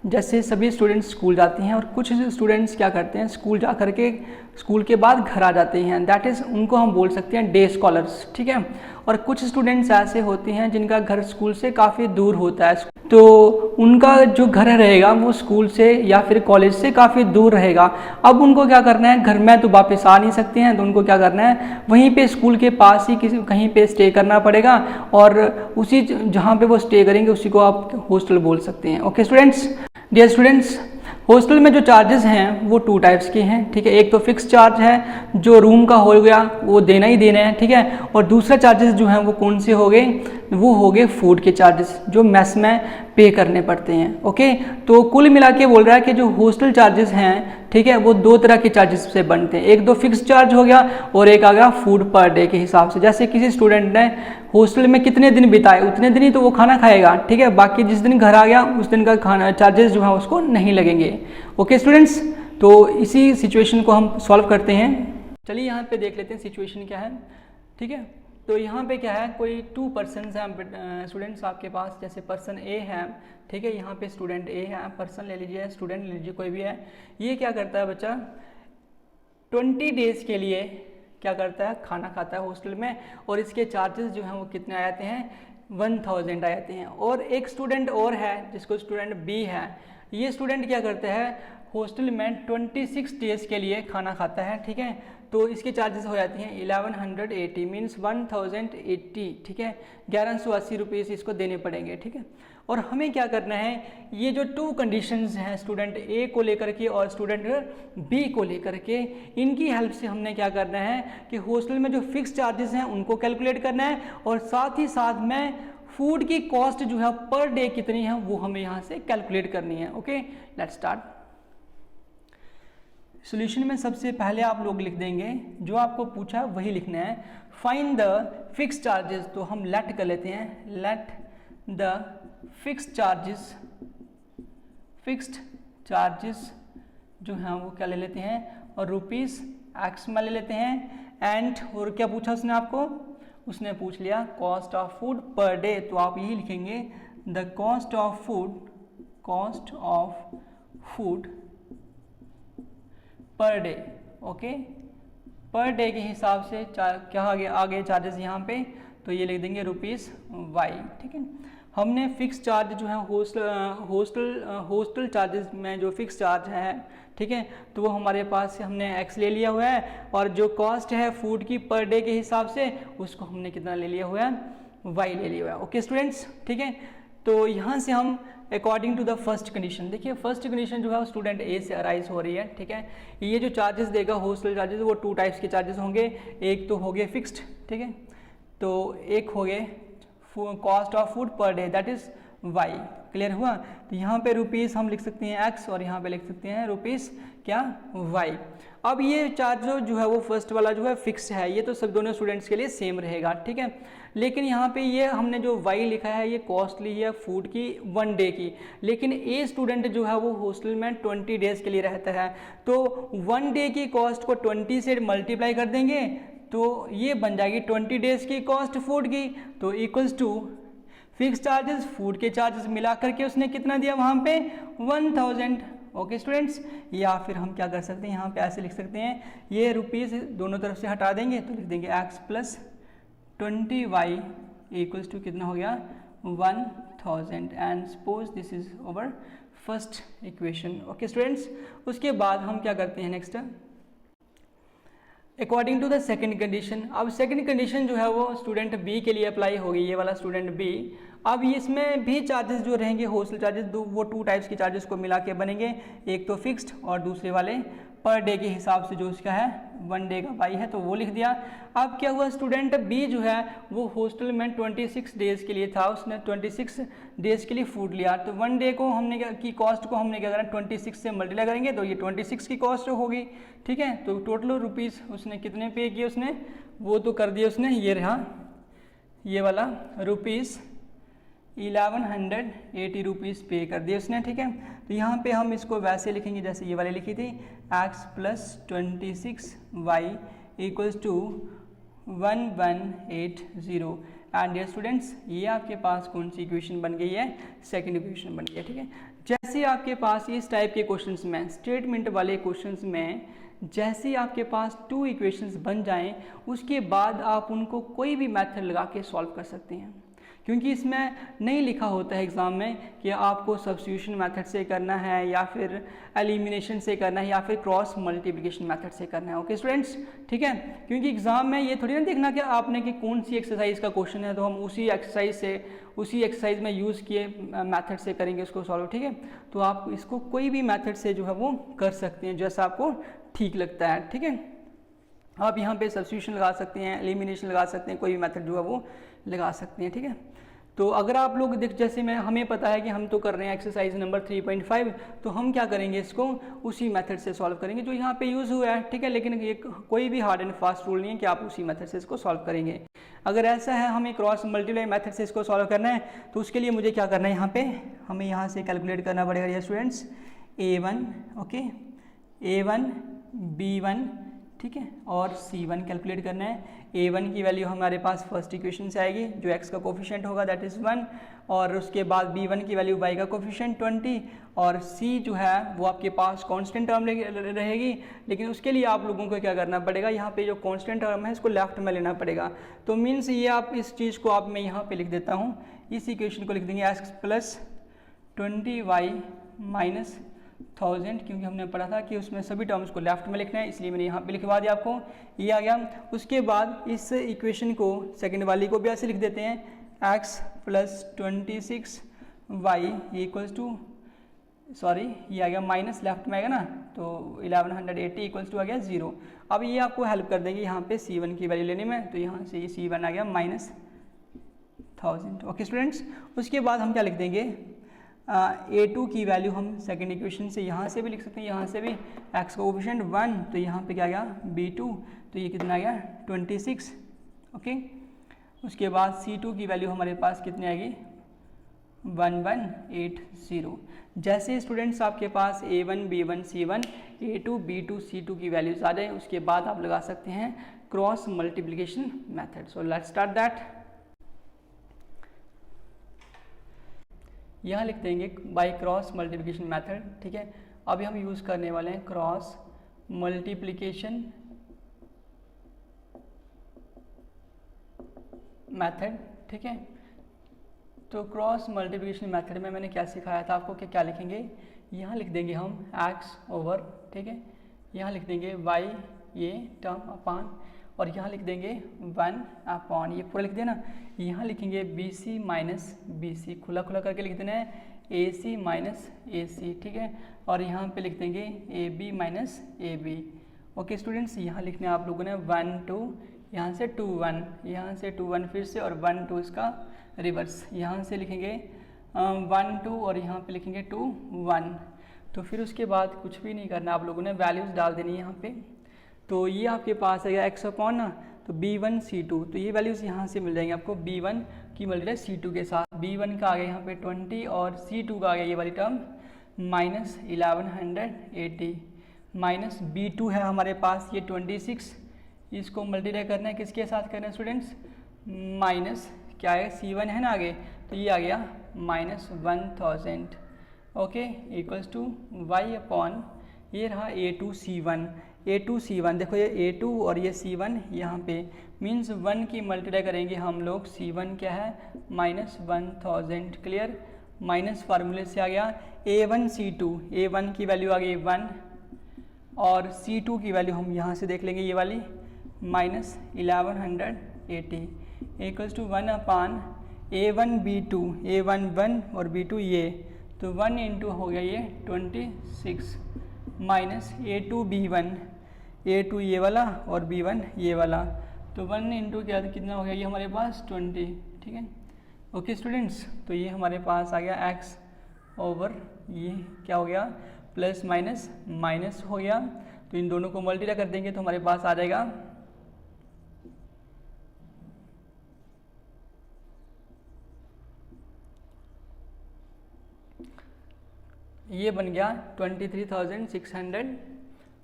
जैसे सभी students school जाते हैं और कुछ students क्या करते हैं, स्कूल जा करके स्कूल के बाद घर आ जाते हैं, दैट इज़ उनको हम बोल सकते हैं डे स्कॉलर्स, ठीक है। और कुछ स्टूडेंट्स ऐसे होते हैं जिनका घर स्कूल से काफ़ी दूर होता है, तो उनका जो घर रहेगा वो स्कूल से या फिर कॉलेज से काफ़ी दूर रहेगा। अब उनको क्या करना है, घर में तो वापस आ नहीं सकते हैं, तो उनको क्या करना है, वहीं पे स्कूल के पास ही किसी कहीं पे स्टे करना पड़ेगा, और उसी जहाँ पे वो स्टे करेंगे उसी को आप हॉस्टल बोल सकते हैं। Okay students, dear students, hostel में जो चार्जेस हैं वो 2 टाइप्स के हैं, ठीक है। एक तो फिक्स चार्ज है, जो रूम का हो गया वो देना ही देना है, ठीक है। और दूसरा चार्जेस जो हैं वो कौन से हो गए, वो हो गए फूड के चार्जेस जो मेस में पे करने पड़ते हैं। ओके, तो कुल मिला के बोल रहा है कि जो हॉस्टल चार्जेस हैं, ठीक है, वो 2 तरह के चार्जेस से बनते हैं। एक तो फिक्स चार्ज हो गया और एक आ गया फूड पर डे के हिसाब से। जैसे किसी स्टूडेंट ने हॉस्टल में कितने दिन बिताए उतने दिन ही तो वो खाना खाएगा, ठीक है। बाकी जिस दिन घर आ गया उस दिन का खाना चार्जेस जो है उसको नहीं लगेंगे। ओके स्टूडेंट्स, तो इसी सिचुएशन को हम सॉल्व करते हैं। चलिए यहाँ पे देख लेते हैं सिचुएशन क्या है, ठीक है। तो यहाँ पे क्या है, कोई 2 पर्सन्स हैं स्टूडेंट्स आपके पास, जैसे पर्सन ए है, ठीक है। यहाँ पे स्टूडेंट ए है, पर्सन ले लीजिए, स्टूडेंट ले लीजिए, कोई भी है। ये क्या करता है बच्चा, 20 डेज के लिए क्या करता है, खाना खाता है हॉस्टल में, और इसके चार्जेस जो हैं वो कितने आ जाते हैं, 1000 आ जाते हैं। और एक स्टूडेंट और है जिसको स्टूडेंट बी है, ये स्टूडेंट क्या करता है, हॉस्टल में 26 डेज के लिए खाना खाता है, ठीक है। तो इसके चार्जेस हो जाती हैं 1180 मीन्स 1080, ठीक है, 1180 रुपीज़ इसको देने पड़ेंगे, ठीक है। और हमें क्या करना है, ये जो 2 कंडीशंस हैं स्टूडेंट ए को लेकर के और स्टूडेंट बी को लेकर के, इनकी हेल्प से हमने क्या करना है कि हॉस्टल में जो फिक्स चार्जेस हैं उनको कैलकुलेट करना है और साथ ही साथ में फूड की कॉस्ट जो है पर डे कितनी है वो हमें यहाँ से कैलकुलेट करनी है। Okay, let's start. सॉल्यूशन में सबसे पहले आप लोग लिख देंगे जो आपको पूछा वही लिखना है, फाइंड द फिक्स चार्जेस। तो हम लेट कर लेते हैं, लेट द फिक्स चार्जेस जो हैं वो क्या ले लेते हैं, और रुपीस एक्स में ले लेते हैं। एंड और क्या पूछा उसने आपको, उसने पूछ लिया cost of food per day, तो आप यही लिखेंगे the cost of food per day. Okay, per day के हिसाब से क्या आगे चार्जेस यहाँ पे, तो ये लिख देंगे रुपीस वाई, ठीक है। हमने फिक्स चार्ज जो है हॉस्टल चार्जेस में जो फिक्स चार्ज है, ठीक है, तो वो हमारे पास हमने एक्स ले लिया हुआ है, और जो कॉस्ट है फूड की पर डे के हिसाब से उसको हमने कितना ले लिया हुआ है, वाई ले लिया हुआ है। ओके स्टूडेंट्स, ठीक है। तो यहाँ से हम according to the first condition, देखिए फर्स्ट कंडीशन जो है स्टूडेंट ए से अराइज हो रही है, ठीक है। ये जो चार्जेस देगा हॉस्टल चार्जेस वो 2 टाइप्स के चार्जेस होंगे, एक तो हो गए फिक्स्ड, ठीक है, तो एक हो गए cost of food per day that is y. Clear हुआ। तो यहाँ पे रुपीस हम लिख सकते हैं एक्स और यहाँ पे लिख सकते हैं रुपीस क्या वाई। अब ये चार्ज जो है वो फर्स्ट वाला जो है फिक्स है, ये तो सब दोनों स्टूडेंट्स के लिए सेम रहेगा, ठीक है। लेकिन यहाँ पे ये हमने जो वाई लिखा है ये कॉस्टली है फूड की 1 डे की, लेकिन ए स्टूडेंट जो है वो हॉस्टल में 20 डेज के लिए रहता है, तो 1 डे की कॉस्ट को 20 से मल्टीप्लाई कर देंगे तो ये बन जाएगी 20 डेज की कॉस्ट फूड की, तो equals to fix charges food के चार्जेस मिला करके उसने कितना दिया वहाँ पे 1000। ओके स्टूडेंट्स, या फिर हम क्या कर सकते हैं यहाँ पे ऐसे लिख सकते हैं, ये रुपीस दोनों तरफ से हटा देंगे तो लिख देंगे x plus 20y equals to कितना हो गया 1000 and suppose this is over first equation. Okay students, उसके बाद हम क्या करते हैं next according to the second condition. अब सेकंड कंडीशन जो है वो स्टूडेंट बी के लिए अप्लाई होगी, ये वाला स्टूडेंट बी। अब इसमें भी चार्जेस जो रहेंगे हॉस्टल चार्जेस वो 2 टाइप्स के चार्जेस को मिला के बनेंगे, एक तो फिक्स्ड और दूसरे वाले पर डे के हिसाब से जो उसका है 1 डे का बाई है तो वो लिख दिया। अब क्या हुआ स्टूडेंट बी जो है वो हॉस्टल में 26 डेज के लिए था, उसने 26 डेज के लिए फूड लिया, तो 1 डे को हमने की कॉस्ट को हमने क्या करना 26 से मल्टीप्लाई करेंगे तो ये 26 की कॉस्ट होगी, ठीक है। तो टोटल रुपीस उसने कितने पे किए उसने वो तो कर दिया उसने, ये रहा ये वाला रुपीस 1180 रुपीज़ पे कर दिए उसने, ठीक है। तो यहाँ पे हम इसको वैसे लिखेंगे जैसे ये वाले लिखी थी x plus 26y equals to 1180। And dear students, ये आपके पास कौन सी इक्वेशन बन गई है, सेकंड इक्वेशन बन गई है, ठीक है। जैसे आपके पास इस टाइप के क्वेश्चंस में स्टेटमेंट वाले क्वेश्चंस में जैसे आपके पास 2 इक्वेशंस बन जाएं उसके बाद आप उनको कोई भी मेथड लगा के सॉल्व कर सकते हैं, क्योंकि इसमें नहीं लिखा होता है एग्ज़ाम में कि आपको सब्स्टिट्यूशन मेथड से करना है या फिर एलिमिनेशन से करना है या फिर क्रॉस मल्टीप्लिकेशन मेथड से करना है। ओके स्टूडेंट्स, ठीक है, क्योंकि एग्ज़ाम में ये थोड़ी ना देखना कि आपने कि कौन सी एक्सरसाइज का क्वेश्चन है तो हम उसी एक्सरसाइज में यूज़ किए मेथड से करेंगे उसको सॉल्व, ठीक है। तो आप इसको कोई भी मेथड से जो है वो कर सकते हैं जैसा आपको ठीक लगता है, ठीक है। आप यहाँ पे सब्स्टिट्यूशन लगा सकते हैं, एलिमिनेशन लगा सकते हैं, कोई भी मेथड जो है वो लगा सकते हैं, ठीक है। तो अगर आप लोग जैसे हमें पता है कि हम तो कर रहे हैं एक्सरसाइज नंबर 3.5, तो हम क्या करेंगे इसको उसी मेथड से सॉल्व करेंगे जो यहाँ पे यूज़ हुआ है, ठीक है। लेकिन ये कोई भी हार्ड एंड फास्ट रूल नहीं है कि आप उसी मेथड से इसको सॉल्व करेंगे। अगर ऐसा है हमें क्रॉस मल्टीप्लाई मेथड से इसको सॉल्व करना है तो उसके लिए मुझे क्या करना है, यहाँ पे हमें यहाँ से कैलकुलेट करना पड़ेगा ये students A1, okay, A1 B1, ठीक है, और C1 कैलकुलेट करना है। a1 की वैल्यू हमारे पास फर्स्ट इक्वेशन से आएगी, जो x का कोफिशिएंट होगा दैट इज़ 1, और उसके बाद b1 की वैल्यू y का कोफिशिएंट 20, और c जो है वो आपके पास कांस्टेंट टर्म रहेगी। लेकिन उसके लिए आप लोगों को क्या करना पड़ेगा, यहाँ पे जो कांस्टेंट टर्म है इसको लेफ्ट में लेना पड़ेगा। तो मीन्स ये आप इस चीज़ को आप मैं यहाँ पे लिख देता हूँ, इस इक्वेशन को लिख देंगे x प्लस 20y माइनस 1000, क्योंकि हमने पढ़ा था कि उसमें सभी टर्म्स को लेफ्ट में लिखना है, इसलिए मैंने यहाँ पे लिखवा दिया आपको, ये आ गया। उसके बाद इस इक्वेशन को सेकंड वाली को भी ऐसे लिख देते हैं, x plus 26y equals to, sorry ये आ गया माइनस लेफ्ट में आएगा ना, तो 1180 इक्वल्स टू आ गया 0। अब ये आपको हेल्प कर देंगे यहाँ पे c1 की वैल्यू लेने में, तो यहाँ से ये c1 आ गया माइनस 1000। ओके स्टूडेंट्स, उसके बाद हम क्या लिख देंगे, a2 की वैल्यू हम सेकंड इक्वेशन से यहाँ से भी लिख सकते हैं, यहाँ से भी x का कोफिशिएंट 1, तो यहाँ पे क्या आ गया b2, तो ये कितना आ गया 26। ओके, उसके बाद c2 की वैल्यू हमारे पास कितनी आएगी 1180। जैसे स्टूडेंट्स आपके पास a1 b1 c1 a2 b2 c2 की वैल्यूज आ जाए, उसके बाद आप लगा सकते हैं cross multiplication method. So let's start that. यहाँ लिख देंगे बाय क्रॉस मल्टीप्लिकेशन मेथड, ठीक है। अभी हम यूज़ करने वाले हैं क्रॉस मल्टीप्लिकेशन मेथड, ठीक है। तो क्रॉस मल्टीप्लिकेशन मेथड में मैंने क्या सिखाया था आपको कि क्या लिखेंगे, यहाँ लिख देंगे हम x ओवर, ठीक है, यहाँ लिख देंगे y ये टर्म अपान, और यहाँ लिख देंगे 1 अपॉन, ये पूरा लिख देना। यहाँ लिखेंगे BC माइनस BC, खुला खुला करके लिख देना है AC माइनस AC, ठीक है, और यहाँ पे लिख देंगे AB minus AB। Okay students, यहाँ लिखने आप लोगों ने 1 2, यहाँ से 2 1, यहाँ से 2 1 फिर से, और 1 2 इसका रिवर्स, यहाँ से लिखेंगे 1 2, और यहाँ पे लिखेंगे 2 1। तो फिर उसके बाद कुछ भी नहीं करना, आप लोगों ने वैल्यूज़ डाल देनी है यहाँ पे। तो ये आपके पास है x अपॉन ना, तो b1 c2, तो ये वैल्यूज़ यहाँ से मिल जाएंगे आपको, b1 की मल्टीप्लाई c2 के साथ, b1 का आ गया यहाँ पे 20, और c2 का आ गया ये वाली टर्म माइनस 1180, माइनस b2 है हमारे पास ये 26, इसको मल्टीप्लाई करना है, किसके साथ करना है स्टूडेंट्स, माइनस क्या है c1 है ना आगे, तो ये आ गया minus 1000। Okay, equals to y upon ये रहा a2 c1, देखो ये a2 और ये c1 यहाँ पे मीन्स 1 की मल्टीप्लाई करेंगे हम लोग, c1 क्या है माइनस 1000, क्लियर। माइनस फार्मूले से आ गया a1 c2, a1 की वैल्यू आ गई 1, और c2 की वैल्यू हम यहाँ से देख लेंगे ये वाली minus 1180 equals to 1 upon a1 b2, a1 1 और b2 ये, तो 1 इंटू हो गया ये 26 माइनस a2 b1, a2 ये वाला और b1 ये वाला, तो 1 इंटू क्या कितना हो गया ये हमारे पास 20, ठीक है। ओके स्टूडेंट्स, तो ये हमारे पास आ गया x ओवर ये क्या हो गया प्लस माइनस माइनस हो गया, तो इन दोनों को मल्टीप्लाई कर देंगे तो हमारे पास आ जाएगा ये बन गया 23,600,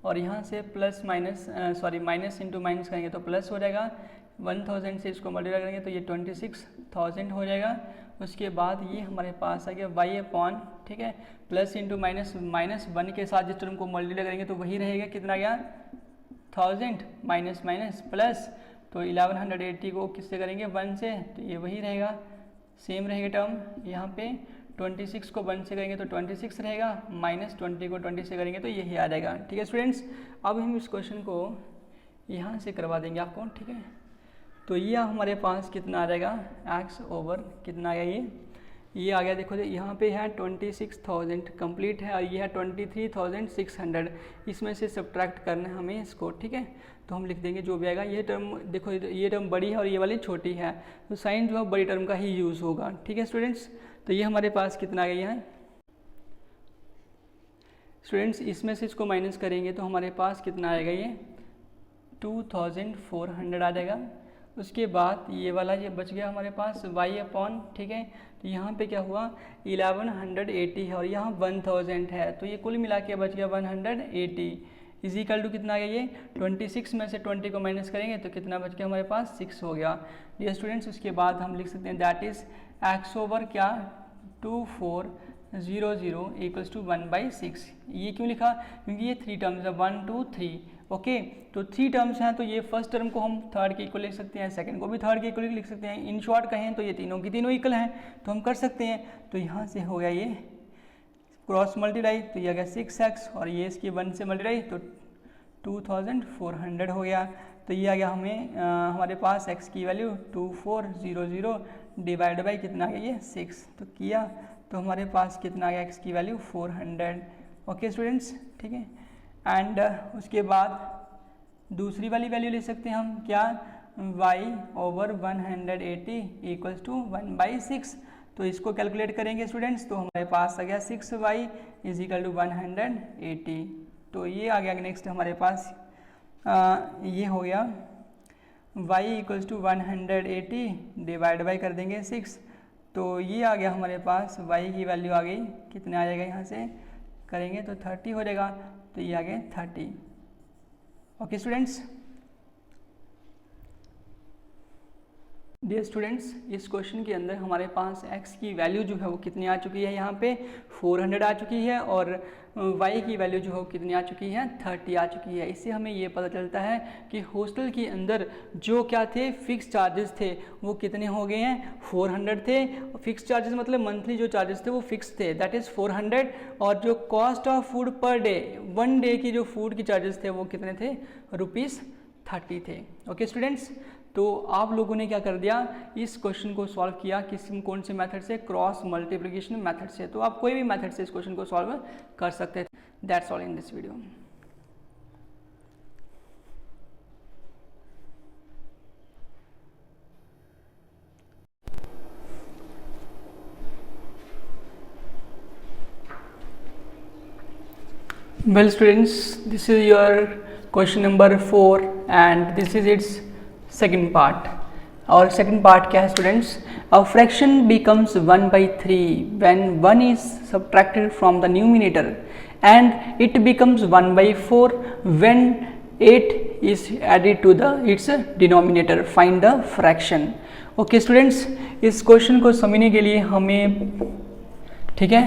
और यहाँ से plus minus sorry minus into minus करेंगे तो प्लस हो जाएगा, 1000 से इसको मल्टीप्लाई करेंगे तो ये 26,000 हो जाएगा। उसके बाद ये हमारे पास आ गया y अपॉन, ठीक है, प्लस इंटू माइनस, माइनस 1 के साथ जिस टर्म को मल्टीप्लाई करेंगे तो वही रहेगा, कितना गया 1000 माइनस माइनस प्लस, तो 1180 को किससे करेंगे 1 से, तो ये वही रहेगा, सेम रहेगा टर्म। यहाँ पे 26 को 1 से करेंगे तो 26 रहेगा, माइनस 20 को 20 से करेंगे तो यही आ जाएगा, ठीक है स्टूडेंट्स। अब हम इस क्वेश्चन को यहाँ से करवा देंगे आपको, ठीक है। तो ये हमारे पास कितना आ जाएगा x ओवर कितना आ गया ये आ गया, देखो यहाँ पे है 26,000 कंप्लीट है, और ये है 23,600, इसमें से सब्ट्रैक्ट करना है हमें इसको, ठीक है। तो हम लिख देंगे जो भी आएगा, ये टर्म देखो ये टर्म बड़ी है और ये वाली छोटी है, तो साइन जो है बड़ी टर्म का ही यूज़ होगा, ठीक है स्टूडेंट्स। तो ये हमारे पास कितना आ गया है स्टूडेंट्स, इसमें से इसको माइनस करेंगे तो हमारे पास कितना आएगा ये 2400 आ जाएगा। उसके बाद ये वाला ये बच गया हमारे पास y अपॉन, ठीक है। तो यहाँ पे क्या हुआ 1180 है और यहाँ 1000 है, तो ये कुल मिला के बच गया 180 इज इक्वल टू कितना आ गया ये 26 में से 20 को माइनस करेंगे तो कितना बच गया हमारे पास 6 हो गया। डियर स्टूडेंट्स उसके बाद हम लिख सकते हैं दैट इज x ओवर क्या 2400 इक्वल्स टू 1/6। ये क्यों लिखा? क्योंकि ये 3 टर्म्स है 1 2 3। ओके तो 3 टर्म्स हैं तो ये फर्स्ट टर्म को हम थर्ड के इक्वल लिख सकते हैं, सेकंड को भी थर्ड के इक्वल लिख सकते हैं। इन शॉर्ट कहें तो ये तीनों की तीनों इक्वल हैं तो हम कर सकते हैं। तो यहाँ से हो गया ये क्रॉस मल्टीप्लाई तो ये आ गया 6x और ये इसकी 1 से मल्टीप्लाई तो 2400 हो गया। तो ये आ गया हमें हमारे पास x की वैल्यू 2400 डिवाइड बाई कितना आ गया ये 6। तो किया तो हमारे पास कितना आ गया x की वैल्यू 400। ओके स्टूडेंट्स ठीक है। एंड उसके बाद दूसरी वाली वैल्यू ले सकते हैं हम क्या y ओवर 180 इक्वल्स टू 1/6। तो इसको कैलकुलेट करेंगे स्टूडेंट्स तो हमारे पास आ गया 6y इज इक्वल टू 180। तो ये आ गया नेक्स्ट हमारे पास ये हो गया y equals to 180 divide by कर देंगे 6। तो ये आ गया हमारे पास y की वैल्यू आ गई कितने आ जाएगा यहाँ से करेंगे तो 30 हो जाएगा। तो ये आ गया 30। Okay students. डियर स्टूडेंट्स इस क्वेश्चन के अंदर हमारे पास x की वैल्यू जो है वो कितनी आ चुकी है, यहाँ पे 400 आ चुकी है और y की वैल्यू जो है वो कितनी आ चुकी है 30 आ चुकी है। इससे हमें ये पता चलता है कि हॉस्टल के अंदर जो क्या थे फिक्स चार्जेस थे वो कितने हो गए हैं 400 थे। फिक्स चार्जेस मतलब मंथली जो चार्जेस थे वो फिक्स थे दैट इज़ 400 और जो cost of food per day 1 day की जो फूड की चार्जेस थे वो कितने थे ₹30 थे। ओके स्टूडेंट्स तो आप लोगों ने क्या कर दिया इस क्वेश्चन को सॉल्व किया कौन से मेथड से क्रॉस मल्टीप्लिकेशन मेथड से। तो आप कोई भी मेथड से इस क्वेश्चन को सॉल्व कर सकते हैं। That's all in this video. Well students, this is your question number 4 and this is its second part. और second part क्या है students? A fraction becomes 1/3 when 1 is subtracted from the numerator and it becomes 1/4 when 8 is added to its denominator. Find the fraction. Okay students, इस question को समझने के लिए हमें ठीक है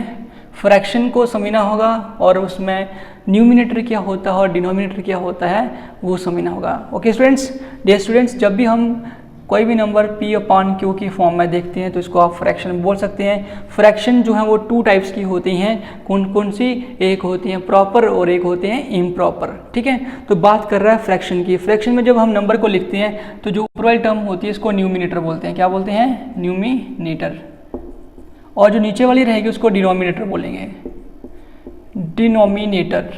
फ्रैक्शन को समझना होगा और उसमें न्यूमिनेटर क्या होता है और डिनोमिनेटर क्या होता है वो समझना होगा। Okay students. डियर स्टूडेंट्स जब भी हम कोई भी नंबर p/q की फॉर्म में देखते हैं तो इसको आप फ्रैक्शन बोल सकते हैं। फ्रैक्शन जो है वो 2 टाइप्स की होती हैं। कौन कौन सी? एक होती हैं प्रॉपर और एक होते हैं इम्प्रॉपर। ठीक है तो बात कर रहा है फ्रैक्शन की। फ्रैक्शन में जब हम नंबर को लिखते हैं तो जो ऊपर वाली टर्म होती है इसको न्यूमिनेटर बोलते हैं। क्या बोलते हैं? न्यूमिनेटर। और जो नीचे वाली रहेगी उसको डिनोमिनेटर बोलेंगे, डिनोमिनेटर।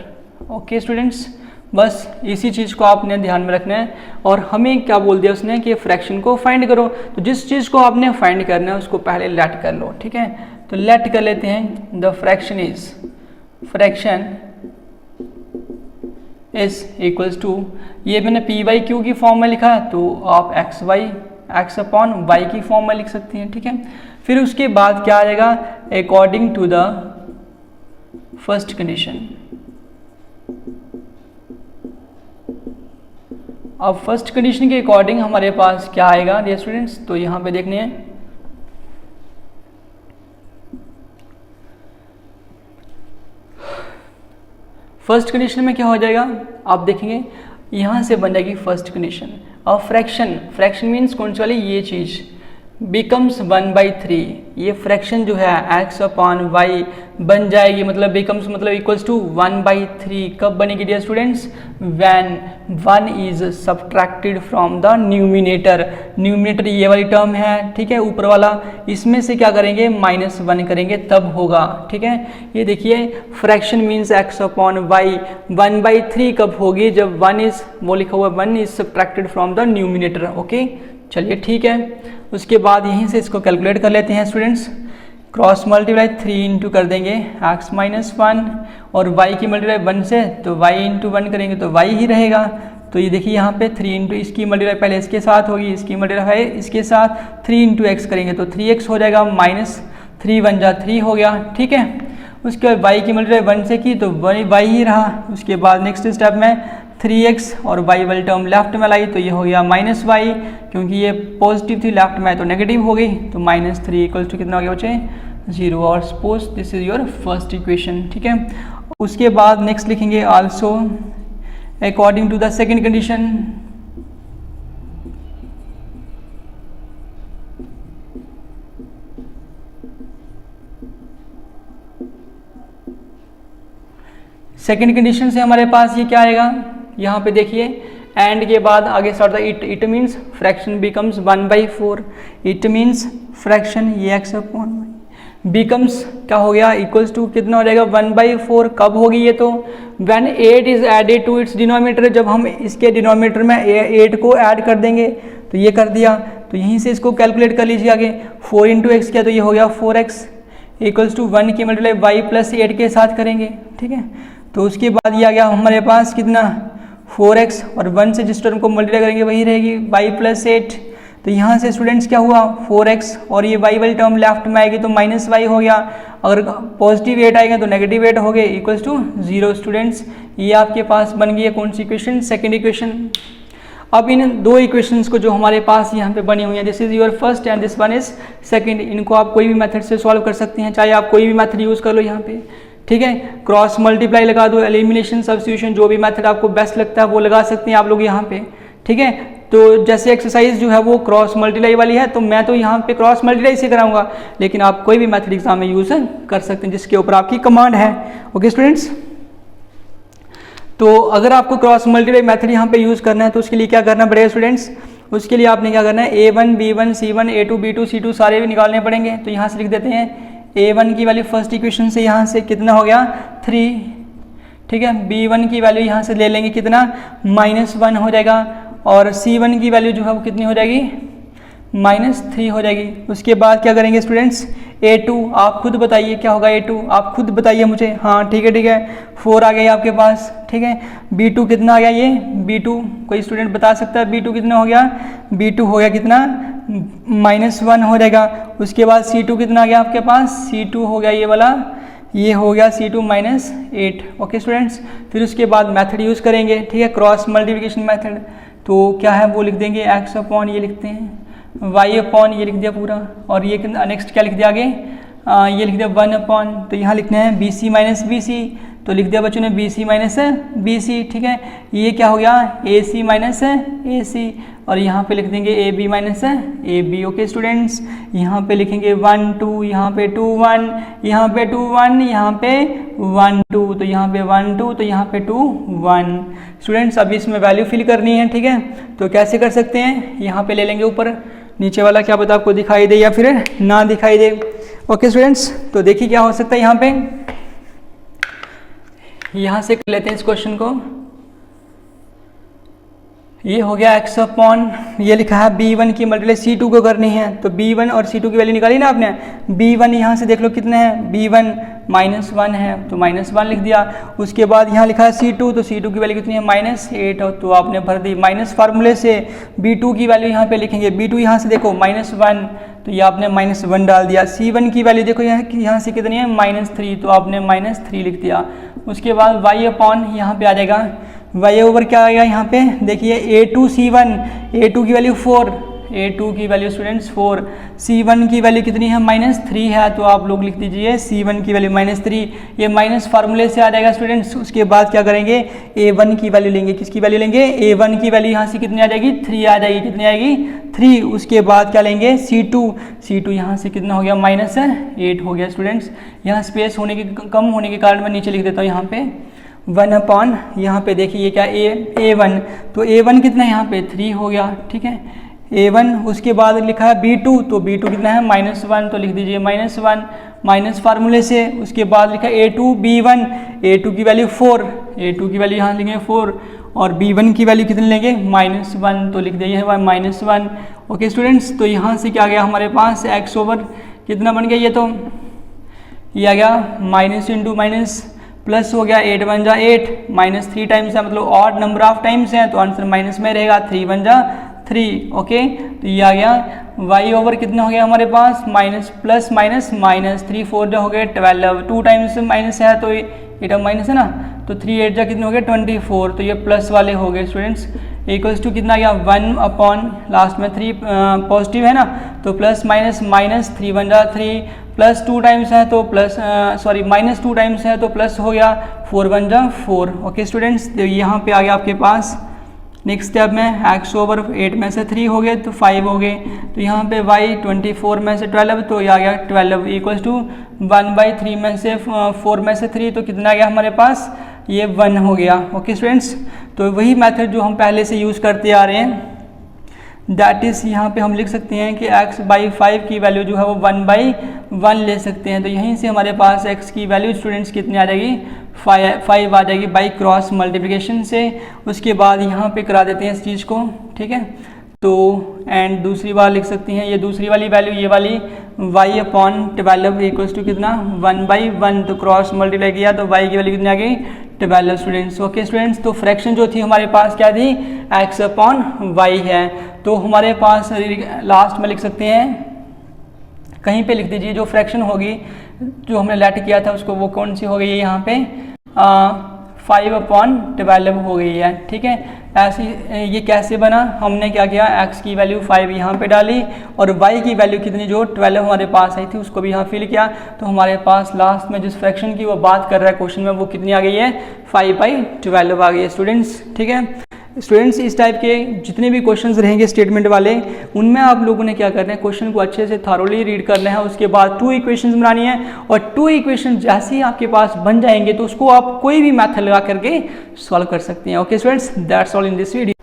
ओके स्टूडेंट्स बस इसी चीज़ को आपने ध्यान में रखना है। और हमें क्या बोल दिया उसने कि फ्रैक्शन को फाइंड करो। तो जिस चीज़ को आपने फाइंड करना है उसको पहले लेट कर लो। ठीक है तो लेट कर लेते हैं the fraction is equals to ये मैंने p/q की फॉर्म में लिखा है तो आप x/y की फॉर्म में लिख सकते हैं। ठीक है फिर उसके बाद क्या आ जाएगा according to the first condition. अब फर्स्ट कंडीशन के अकॉर्डिंग हमारे पास क्या आएगा डियर स्टूडेंट्स तो यहाँ पे देखने हैं फर्स्ट कंडीशन में क्या हो जाएगा आप देखेंगे यहाँ से बन जाएगी फर्स्ट कंडीशन। अब फ्रैक्शन मीन्स कौन सी वाली ये चीज़ बिकम्स 1/3 ये फ्रैक्शन जो है x/y बन जाएगी मतलब बिकम्स मतलब इक्वल्स टू 1/3 कब बनेगी dear students when 1 is subtracted from the numerator. Numerator ये वाली टर्म है ठीक है ऊपर वाला इसमें से क्या करेंगे -1 करेंगे तब होगा। ठीक है ये देखिए फ्रैक्शन मीन्स x/y 1/3 कब होगी जब 1 इज वो लिखा हुआ 1 is subtracted from the numerator. Okay चलिए ठीक है उसके बाद यहीं से इसको कैलकुलेट कर लेते हैं स्टूडेंट्स। क्रॉस मल्टीप्लाई 3 इंटू कर देंगे x-1 और y की मल्टीप्लाई 1 से तो y इंटू 1 करेंगे तो y ही रहेगा। तो ये देखिए यहाँ पे 3 इंटू इसकी मल्टीप्लाई पहले इसके साथ होगी इसकी मल्टीप्लाई इसके साथ 3 इंटू एक्स करेंगे तो 3x हो जाएगा -3 1 जा 3 हो गया। ठीक है उसके बाद y की मल्टीप्लाई 1 से की तो y ही रहा। उसके बाद नेक्स्ट स्टेप में 3x और y वाली टर्म लेफ्ट में लाई तो ये हो गया -y, क्योंकि ये पॉजिटिव थी लेफ्ट में तो नेगेटिव हो गई, तो -3 इक्वल टू कितना हो गया बच्चे 0। और suppose this is your first equation, ठीक है। उसके बाद नेक्स्ट लिखेंगे also according to the second condition. Second condition से हमारे पास ये क्या आएगा, यहाँ पे देखिए एंड के बाद आगे स्टार्ट था it means fraction becomes 1/4। It means fraction ये x अपॉन बिकम्स क्या हो गया इक्वल्स टू कितना हो जाएगा 1/4। कब होगी ये, तो when 8 is added to its denominator, जब हम इसके डिनोमिनेटर में 8 को ऐड कर देंगे। तो ये कर दिया, तो यहीं से इसको कैलकुलेट कर लीजिए आगे। 4 × x किया तो ये हो गया 4x इक्वल्स टू 1 की मल्टीप्लाई y + 8 के साथ करेंगे, ठीक है। तो उसके बाद ये आ गया हमारे पास कितना 4x और 1 से जिस टर्म को मल्टीप्लाई करेंगे वही रहेगी y + 8। तो यहाँ से स्टूडेंट्स क्या हुआ 4x और ये y वाली टर्म लेफ्ट में आएगी तो -y हो गया। अगर पॉजिटिव 8 आएगा तो नेगेटिव 8 हो गए इक्वल्स टू 0। स्टूडेंट्स ये आपके पास बन गई है कौन सी इक्वेशन, सेकेंड इक्वेशन। अब इन दो इक्वेशंस को जो हमारे पास यहाँ पे बनी हुई हैं, this is your first and this one is second, इनको आप कोई भी मेथड से सॉल्व कर सकते हैं, चाहे आप कोई भी मेथड यूज़ कर लो यहाँ पे, ठीक है। क्रॉस मल्टीप्लाई लगा दो, एलिमिनेशन, सब्स्टिट्यूशन, जो भी मेथड आपको बेस्ट लगता है वो लगा सकते हैं आप लोग यहाँ पे, ठीक है। तो जैसे एक्सरसाइज जो है वो क्रॉस मल्टीप्लाई वाली है तो मैं तो यहाँ पे क्रॉस मल्टीप्लाई से कराऊंगा, लेकिन आप कोई भी मेथड एग्जाम में यूज़ कर सकते हैं जिसके ऊपर आपकी कमांड है। ओके स्टूडेंट्स, तो अगर आपको क्रॉस मल्टीप्लाई मेथड यहाँ पे यूज़ करना है तो उसके लिए क्या करना पड़ेगा स्टूडेंट्स, उसके लिए आपने क्या करना है A1 B1 C1 A2 B2 C2 सारे भी निकालने पड़ेंगे। तो यहाँ से लिख देते हैं A1 की वैल्यू फर्स्ट इक्वेशन से यहाँ से कितना हो गया 3, ठीक है। B1 की वैल्यू यहाँ से ले लेंगे कितना -1 हो जाएगा, और C1 की वैल्यू जो है वो कितनी हो जाएगी -3 हो जाएगी। उसके बाद क्या करेंगे स्टूडेंट्स A2, आप खुद बताइए क्या होगा A2, आप खुद बताइए मुझे। हाँ ठीक है 4 आ गया आपके पास, ठीक है। B2 कितना आ गया, ये B2 कोई स्टूडेंट बता सकता है B2 कितना हो गया, B2 हो गया कितना -1 हो जाएगा। उसके बाद C2 कितना आ गया आपके पास, C2 हो गया ये वाला, ये हो गया C2 -8। ओके स्टूडेंट्स, फिर उसके बाद मेथड यूज़ करेंगे, ठीक है, क्रॉस मल्टीप्लिकेशन मेथड। तो क्या है वो लिख देंगे x अपॉन ये लिखते हैं, y अपॉन ये लिख दिया पूरा, और ये नेक्स्ट क्या लिख दिया आगे, ये लिख दिया 1 अपॉन, तो यहाँ लिखना है BC माइनस BC, तो लिख दिया बच्चों ने BC माइनस BC, ठीक है। ये क्या हो गया AC माइनस AC, और यहाँ पे लिख देंगे AB minus AB। Okay students, यहाँ पे लिखेंगे 1 2, यहाँ पे 2 1, यहाँ पे 2 1, यहाँ पे 1 2, तो यहाँ पे 1 2, तो यहाँ पे 2 1। स्टूडेंट्स अभी इसमें वैल्यू फिल करनी है, ठीक है। तो कैसे कर सकते हैं, यहाँ पे ले लेंगे ऊपर, नीचे वाला क्या पता आपको दिखाई दे या फिर ना दिखाई दे। ओके स्टूडेंट्स, तो देखिए क्या हो सकता है, यहाँ पे यहाँ से कर लेते हैं इस क्वेश्चन को। ये हो गया x अपॉन, ये लिखा है B1 की मल्टीप्लाई C2 को करनी है, तो B1 और C2 की वैल्यू निकाली ना आपने। B1 यहाँ से देख लो कितने हैं, B1 -1 है तो -1 लिख दिया। उसके बाद यहाँ लिखा है C2, तो C2 की वैल्यू कितनी है -8, तो आपने भर दी। माइनस फार्मूले से B2 की वैल्यू यहाँ पे लिखेंगे, B2 यहाँ से देखो -1, तो ये आपने -1 डाल दिया। C1 की वैल्यू देखो यहाँ से कितनी है -3, तो आपने -3 लिख दिया। उसके बाद y अपॉन यहाँ पे आ जाएगा, y ओवर क्या आएगा यहाँ पे देखिए A2 C1, A2 की वैल्यू 4, A2 की वैल्यू स्टूडेंट्स 4, C1 की वैल्यू कितनी है -3 है, तो आप लोग लिख दीजिए C1 की वैल्यू -3, ये माइनस फार्मूले से आ जाएगा स्टूडेंट्स। उसके बाद क्या करेंगे A1 की वैल्यू लेंगे, किसकी वैल्यू लेंगे, A1 की वैल्यू यहाँ से कितनी आ जाएगी 3 आ जाएगी, कितनी आएगी 3। उसके बाद क्या लेंगे C2 यहाँ से कितना हो गया -8 हो गया स्टूडेंट्स। यहाँ स्पेस होने के कम होने के कारण मैं नीचे लिख देता हूँ यहाँ पे 1 अपॉन, यहाँ पे देखिए क्या A1, तो A1 कितना है यहाँ पे 3 हो गया, ठीक है A1। उसके बाद लिखा है B2, तो B2 कितना है -1, तो लिख दीजिए -1 माइनस फार्मूले से। उसके बाद लिखा है A2 B1, A2 की वैल्यू 4, A2 की वैल्यू यहाँ लेंगे 4, और B1 की वैल्यू कितनी लेंगे -1, तो लिख दिए -1। ओके स्टूडेंट्स, तो यहाँ से क्या आ गया हमारे पास x ओवर कितना बन गया, ये तो ये आ गया माइनस इंटू माइनस प्लस हो गया, 8 1 जा 8, -3 टाइम्स है मतलब ऑड नंबर ऑफ टाइम्स हैं, तो आंसर माइनस में रहेगा, 3 1 जा 3। ओके, तो ये आ गया y ओवर कितना हो गया हमारे पास माइनस प्लस माइनस माइनस 3 4 जो हो गए 12, 2 टाइम्स माइनस है तो ये टर्म माइनस है ना, तो 3 8 जा कितने हो गए 24, तो ये प्लस वाले हो गए स्टूडेंट्स। इक्वल्स टू कितना गया 1 अपॉन लास्ट में 3 पॉजिटिव है ना, तो प्लस माइनस माइनस 3 1 जा 3 प्लस 2 टाइम्स है तो प्लस सॉरी माइनस 2 टाइम्स है तो प्लस हो गया 4 1 जा 4। ओके स्टूडेंट्स, तो यहाँ पे आ गया आपके पास नेक्स्ट स्टेप में x ओवर 8 में से 3 हो गए तो 5 हो गए, तो यहाँ पे y 24 में से 12 तो ये आ गया 12 इक्वल्स टू 1/3 में से 4 में से 3 तो कितना आ गया हमारे पास ये 1 हो गया। ओके स्टूडेंट्स, तो वही मेथड जो हम पहले से यूज़ करते आ रहे हैं, दैट इज़ यहाँ पे हम लिख सकते हैं कि x/5 की वैल्यू जो है वो 1/1 ले सकते हैं, तो यहीं से हमारे पास x की वैल्यू स्टूडेंट्स कितनी आ जाएगी 5 आ जाएगी बाई क्रॉस मल्टीप्लिकेशन से। उसके बाद यहाँ पे करा देते हैं इस चीज़ को, ठीक है। तो एंड दूसरी बार लिख सकते हैं ये दूसरी वाली वैल्यू ये वाली y अपॉन 12 इक्वल्स टू कितना 1/1, तो क्रॉस मल्टीप्लाई किया तो y की वैल्यू कितनी आ गई 12 स्टूडेंट्स। ओके स्टूडेंट्स, तो फ्रैक्शन जो थी हमारे पास क्या थी x अपॉन y है, तो हमारे पास लास्ट में लिख सकते हैं कहीं पे लिख दीजिए जो फ्रैक्शन होगी जो हमने लेट किया था उसको, वो कौन सी हो गई है यहाँ पे 5/12 हो गई है, ठीक है। ऐसी ये कैसे बना, हमने क्या किया x की वैल्यू 5 यहाँ पे डाली और y की वैल्यू कितनी जो 12 हमारे पास आई थी उसको भी यहाँ फिल किया, तो हमारे पास लास्ट में जिस फ्रैक्शन की वो बात कर रहा है क्वेश्चन में वो कितनी आ गई है 5/12 आ गई है स्टूडेंट्स, ठीक है। स्टूडेंट्स, इस टाइप के जितने भी क्वेश्चंस रहेंगे स्टेटमेंट वाले उनमें आप लोगों ने क्या करना है क्वेश्चन को अच्छे से थॉरोली रीड करना है, उसके बाद 2 इक्वेशंस बनानी है और 2 इक्वेशन जैसे ही आपके पास बन जाएंगे तो उसको आप कोई भी मेथड लगा करके सॉल्व कर सकते हैं। Okay students, that's all in this video.